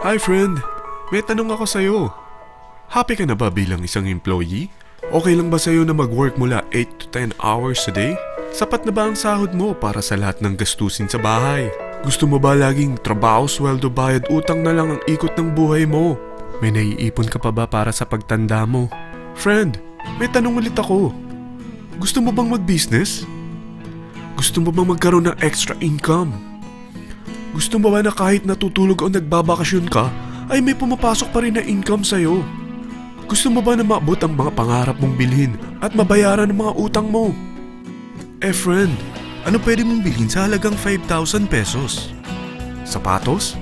Hi friend, may tanong ako sa'yo. Happy ka na ba bilang isang employee? Okay lang ba sa'yo na mag-work mula 8 to 10 hours a day? Sapat na ba ang sahod mo para sa lahat ng gastusin sa bahay? Gusto mo ba laging trabaho, sweldo, bayad, utang na lang ang ikot ng buhay mo? May naiipon ka pa ba para sa pagtanda mo? Friend, may tanong ulit ako. Gusto mo bang mag-business? Gusto mo bang magkaroon ng extra income? Gusto mo ba na kahit natutulog o nagbabakasyon ka, ay may pumapasok pa rin na income sa'yo? Gusto mo ba na maabot ang mga pangarap mong bilhin at mabayaran ang mga utang mo? Friend, ano pwede mong bilhin sa halagang 5,000 pesos? Sapatos?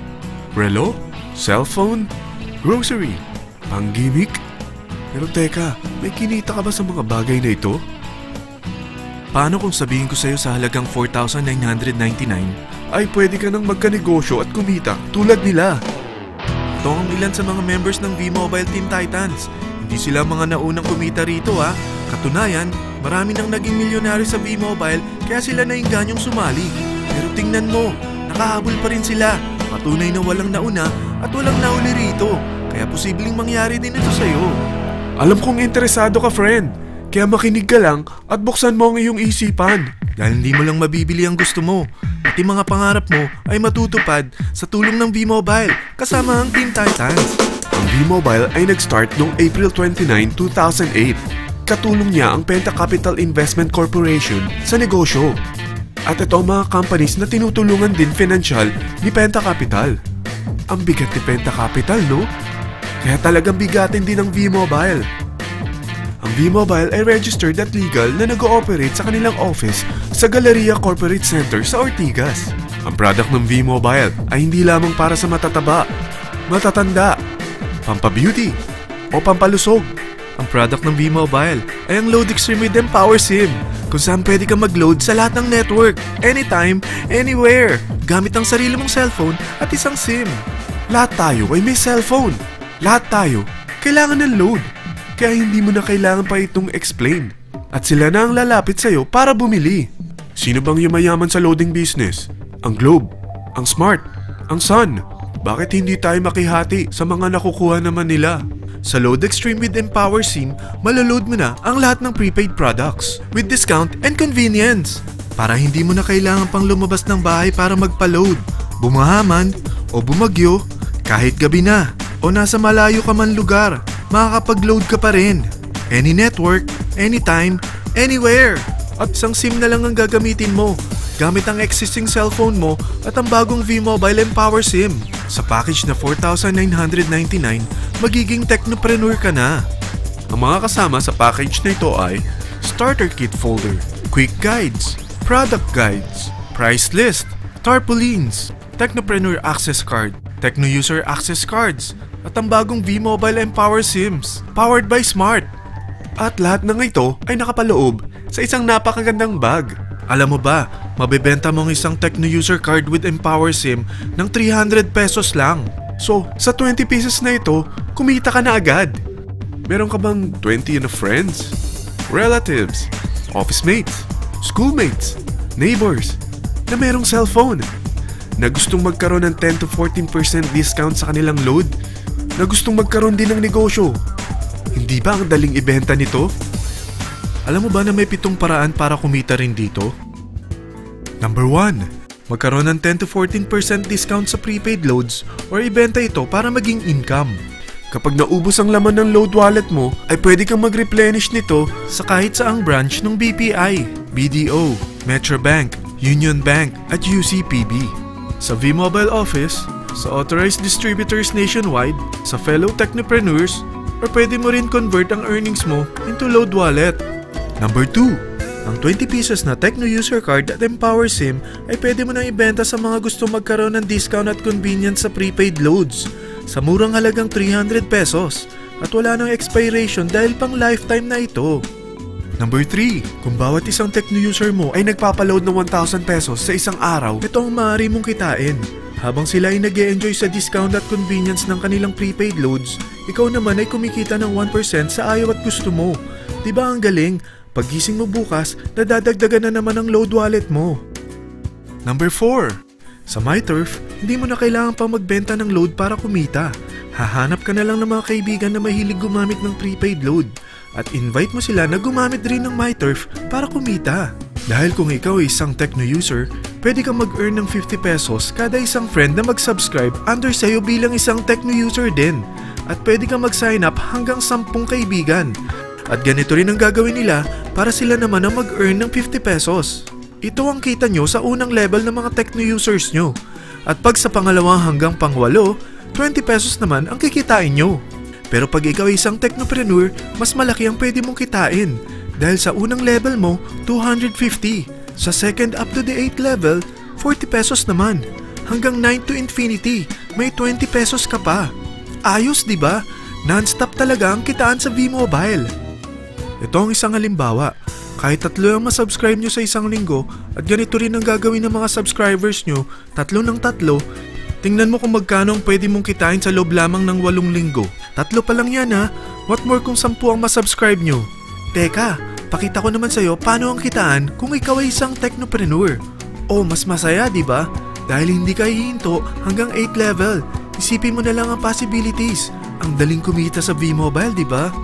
Relo? Cellphone? Grocery? Pang-gimmick? Pero teka, may kinita ka ba sa mga bagay na ito? Paano kung sabihin ko sa'yo sa halagang 4,999 ay pwede ka nang magkanegosyo at kumita tulad nila? Ito ang ilan sa mga members ng V-Mobile Team Titans. Hindi sila mga naunang kumita rito ha. Katunayan, marami nang naging milyonaryo sa V-Mobile kaya sila naingganyong sumali. Pero tingnan mo, nakahabol pa rin sila. Patunay na walang nauna at walang nauli rito. Kaya posibleng mangyari din ito sa'yo. Alam kong interesado ka, friend. Kaya makinig ka lang at buksan mo ang iyong isipan. Dahil hindi mo lang mabibili ang gusto mo. Pati mga pangarap mo ay matutupad sa tulong ng V-Mobile kasama ang Team Titans. Ang V-Mobile ay nag-start noong April 29, 2008. Katulong niya ang Penta Capital Investment Corporation sa negosyo. At ito ang mga companies na tinutulungan din financial ni Penta Capital. Ang bigat ni Penta Capital, no? Kaya talagang bigatin din ang V-Mobile. Ang V-Mobile ay registered at legal na nag-ooperate sa kanilang office sa Galleria Corporate Center sa Ortigas. Ang product ng V-Mobile ay hindi lamang para sa matataba, matatanda, pampabeauty, o pampalusog. Ang product ng V-Mobile ay ang Load Extreme with Empower SIM, kung saan pwede kang mag-load sa lahat ng network, anytime, anywhere, gamit ang sarili mong cellphone at isang SIM. Lahat tayo ay may cellphone. Lahat tayo kailangan ng load. Kaya hindi mo na kailangan pa itong explain. At sila na ang lalapit sa'yo para bumili. Sino bang yumayaman sa loading business? Ang Globe, ang Smart, ang Sun. Bakit hindi tayo makihati sa mga nakukuha naman nila? Sa Load Extreme with Empower SIM, malaload mo na ang lahat ng prepaid products with discount and convenience. Para hindi mo na kailangan pang lumabas ng bahay para magpa-load. Bumahaman o bumagyo, kahit gabi na o nasa malayo ka man lugar, makakapag-load ka pa rin. Any network, anytime, anywhere. At isang SIM na lang ang gagamitin mo gamit ang existing cellphone mo at ang bagong V-Mobile Empower SIM. Sa package na 4,999, magiging technopreneur ka na. Ang mga kasama sa package na ito ay Starter Kit Folder, Quick Guides, Product Guides, Price List, Tarpaulins, Technopreneur Access Card, Techno User Access Cards, at ang bagong V-Mobile Empower SIMs, powered by Smart. At lahat ng ito ay nakapaloob sa isang napakagandang bag. Alam mo ba, mabebenta mo ang isang Techno User Card with Empower SIM ng 300 pesos lang. So, sa 20 pieces na ito, kumita ka na agad. Meron ka bang 20 na friends, relatives, office mates, schoolmates, neighbors, na merong cellphone, na gustong magkaroon ng 10 to 14% discount sa kanilang load, na gustong magkaroon din ng negosyo? Hindi ba ang daling ibenta nito? Alam mo ba na may 7 paraan para kumita rin dito? Number 1. Magkaroon ng 10 to 14% discount sa prepaid loads or ibenta ito para maging income. Kapag naubos ang laman ng load wallet mo, ay pwede kang mag-replenish nito sa kahit saang branch ng BPI, BDO, Metrobank, Union Bank at UCPB. Sa V-Mobile Office, sa authorized distributors nationwide, sa fellow technopreneurs, or pwede mo rin convert ang earnings mo into load wallet. Number 2. Ang 20 pieces na Techno User Card at Empower SIM ay pwede mo nang ibenta sa mga gusto magkaroon ng discount at convenience sa prepaid loads sa murang halagang 300 pesos at wala nang expiration dahil pang lifetime na ito. Number 3. Kung bawat isang Techno user mo ay nagpapaload ng 1,000 pesos sa isang araw, ito ang maaari mong kitain. Habang sila ay nag-e-enjoy sa discount at convenience ng kanilang prepaid loads, ikaw naman ay kumikita ng 1% sa ayaw at gusto mo. Diba ang galing? Paggising mo bukas, nadadagdagan na naman ang load wallet mo. Number 4. Sa MyTurf, hindi mo na kailangan pa magbenta ng load para kumita. Hahanap ka na lang ng mga kaibigan na mahilig gumamit ng prepaid load at invite mo sila na gumamit rin ng MyTurf para kumita. Dahil kung ikaw ay isang Tecno user, pwede kang mag-earn ng 50 pesos kada isang friend na mag-subscribe under sa'yo bilang isang Tecno user din. At pwede kang mag-sign up hanggang 10 kaibigan. At ganito rin ang gagawin nila para sila naman ang mag-earn ng 50 pesos. Ito ang kita nyo sa unang level ng mga Tecno users nyo. At pag sa pangalawa hanggang pang-8, 20 pesos naman ang kikitain nyo. Pero pag ikaw ay isang Technopreneur, mas malaki ang pwede mong kitain. Dahil sa unang level mo, 250. Sa second up to the 8th level, 40 pesos naman. Hanggang 9 to infinity, may 20 pesos ka pa. Ayos, di ba? Non-stop talaga ang kitaan sa V-Mobile. Ito ang isang halimbawa. Kahit 3 ang masubscribe nyo sa isang linggo at ganito rin ang gagawin ng mga subscribers nyo, 3 ng 3, tingnan mo kung magkano ang pwede mong kitain sa loob lamang ng 8 linggo. 3 pa lang yan ha. What more kung 10 ang masubscribe nyo? Teka, pakita ko naman sa'yo paano ang kitaan kung ikaw ay isang Technopreneur. Oh, mas masaya, di ba? Dahil hindi ka hihinto hanggang 8 level. Isipin mo na lang ang possibilities. Ang daling kumita sa V-Mobile, di ba?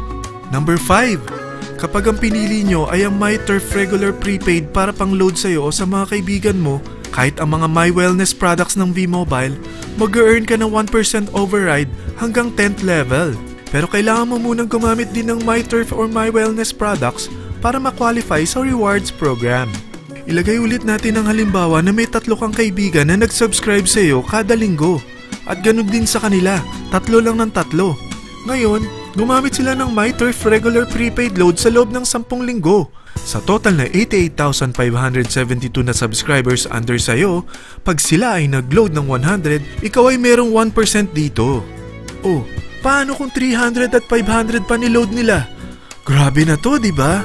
Number 5. Kapag ang pinili nyo ay ang MyTurf regular prepaid para pang-load sa'yo o sa mga kaibigan mo, kahit ang mga My Wellness products ng V-Mobile, mag-earn ka ng 1% override hanggang 10th level. Pero kailangan mo munang gumamit din ng MyTurf or My Wellness products para ma-qualify sa rewards program. Ilagay ulit natin ang halimbawa na may 3 kang kaibigan na nag-subscribe sa iyo kada linggo. At ganun din sa kanila, 3 lang ng 3. Ngayon, gumamit sila ng MyTurf regular prepaid load sa loob ng 10 linggo. Sa total na 88,572 na subscribers under sa'yo, pag sila ay nag-load ng 100, ikaw ay merong 1% dito. Oh, paano kung 300 at 500 pa niload nila? Grabe na to, di ba?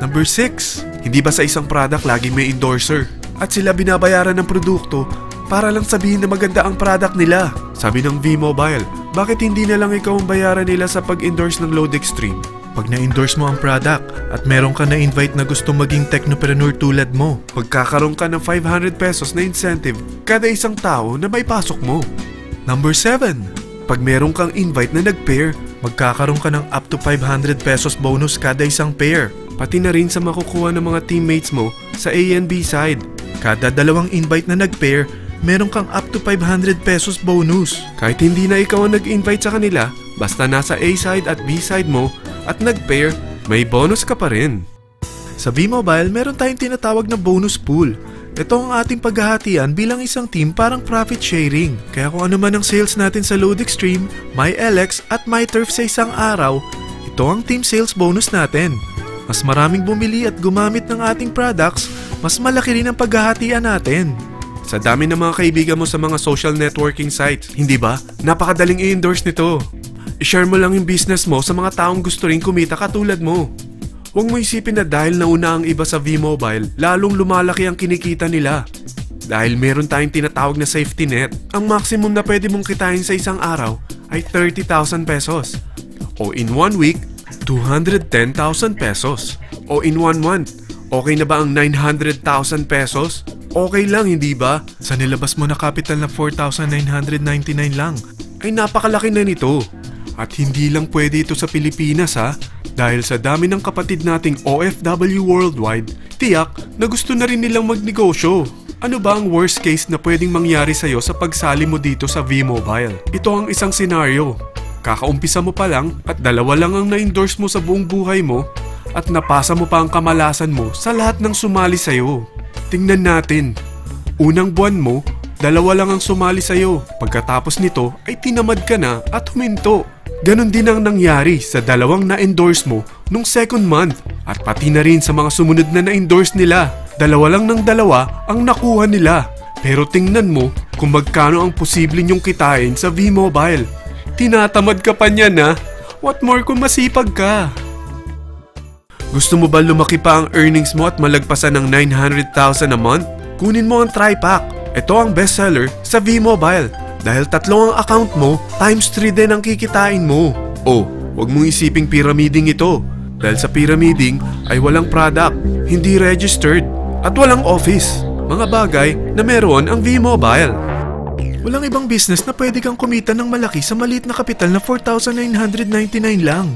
Number 6. Hindi ba sa isang product laging may endorser? At sila binabayaran ng produkto para lang sabihin na maganda ang product nila. Sabi ng V-Mobile, bakit hindi na lang ikaw ang bayaran nila sa pag-endorse ng Load Extreme? Pag na-endorse mo ang product at meron ka na-invite na gusto maging Technopreneur tulad mo, magkakaroon ka ng 500 pesos na incentive kada isang tao na may pasok mo. Number 7. Pag meron kang invite na nag-pair, magkakaroon ka ng up to 500 pesos bonus kada isang pair. Pati na rin sa makukuha ng mga teammates mo sa A and B side. Kada 2 invite na nag-pair, meron kang up to 500 pesos bonus. Kahit hindi na ikaw ang nag-invite sa kanila, basta nasa A side at B side mo at nag-pair, may bonus ka pa rin. Sa V-Mobile, meron tayong tinatawag na bonus pool. Ito ang ating paghahatian bilang isang team parang profit sharing. Kaya kung ano man ang sales natin sa Load Extreme, MyLX at MyTurf sa isang araw, ito ang team sales bonus natin. Mas maraming bumili at gumamit ng ating products, mas malaki rin ang paghahatian natin. Sa dami ng mga kaibigan mo sa mga social networking sites, hindi ba? Napakadaling i-endorse nito. I-share mo lang yung business mo sa mga taong gusto rin kumita katulad mo. Huwag mo isipin na dahil nauna ang iba sa V-Mobile, lalong lumalaki ang kinikita nila. Dahil meron tayong tinatawag na safety net, ang maximum na pwede mong kitain sa isang araw ay 30,000 pesos. O in 1 week, 210,000 pesos. O in 1 month, okay na ba ang 900,000 pesos? Okay lang, hindi ba? Sa nilabas mo na capital na 4,999 lang, ay napakalaki na nito. At hindi lang pwede ito sa Pilipinas ha, dahil sa dami ng kapatid nating OFW worldwide, tiyak na gusto na rin nilang magnegosyo. Ano ba ang worst case na pwedeng mangyari sa'yo sa pagsali mo dito sa V-Mobile? Ito ang isang senaryo. Kakaumpisa mo pa lang at 2 lang ang na-endorse mo sa buong buhay mo at napasa mo pa ang kamalasan mo sa lahat ng sumali sa'yo. Tingnan natin. Unang buwan mo, 2 lang ang sumali sa'yo. Pagkatapos nito ay tinamad ka na at huminto. Ganon din ang nangyari sa 2 na-endorse mo nung second month at pati na rin sa mga sumunod na na-endorse nila. 2 lang ng 2 ang nakuha nila. Pero tingnan mo kung magkano ang posible nyong kitain sa V-Mobile. Tinatamad ka pa niyan ha? What more kung masipag ka? Gusto mo ba lumaki pa ang earnings mo at malagpasan ng 900,000 a month? Kunin mo ang TriPack. Ito ang bestseller sa V-Mobile. Dahil 3 ang account mo, times 3 din ang kikitain mo. Oh, huwag mong isiping pyramiding ito. Dahil sa pyramiding ay walang product, hindi registered, at walang office. mga bagay na meron ang V-Mobile. Walang ibang business na pwede kang kumita ng malaki sa maliit na kapital na 4,999 lang.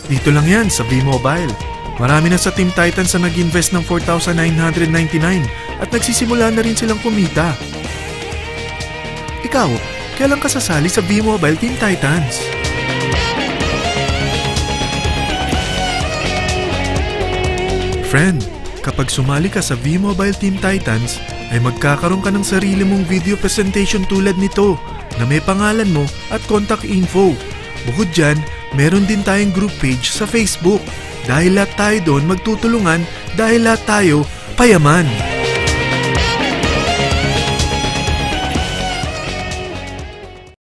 Dito lang yan sa V-Mobile. Marami na sa Team Titans na nag-invest ng 4,999 at nagsisimula na rin silang kumita. Ikaw, kailan ka sasali sa V-Mobile Team Titans? Friend, kapag sumali ka sa V-Mobile Team Titans, ay magkakaroon ka ng sarili mong video presentation tulad nito na may pangalan mo at contact info. Bukod dyan, meron din tayong group page sa Facebook. Dahil lahat tayo doon magtutulungan dahil lahat tayo payaman.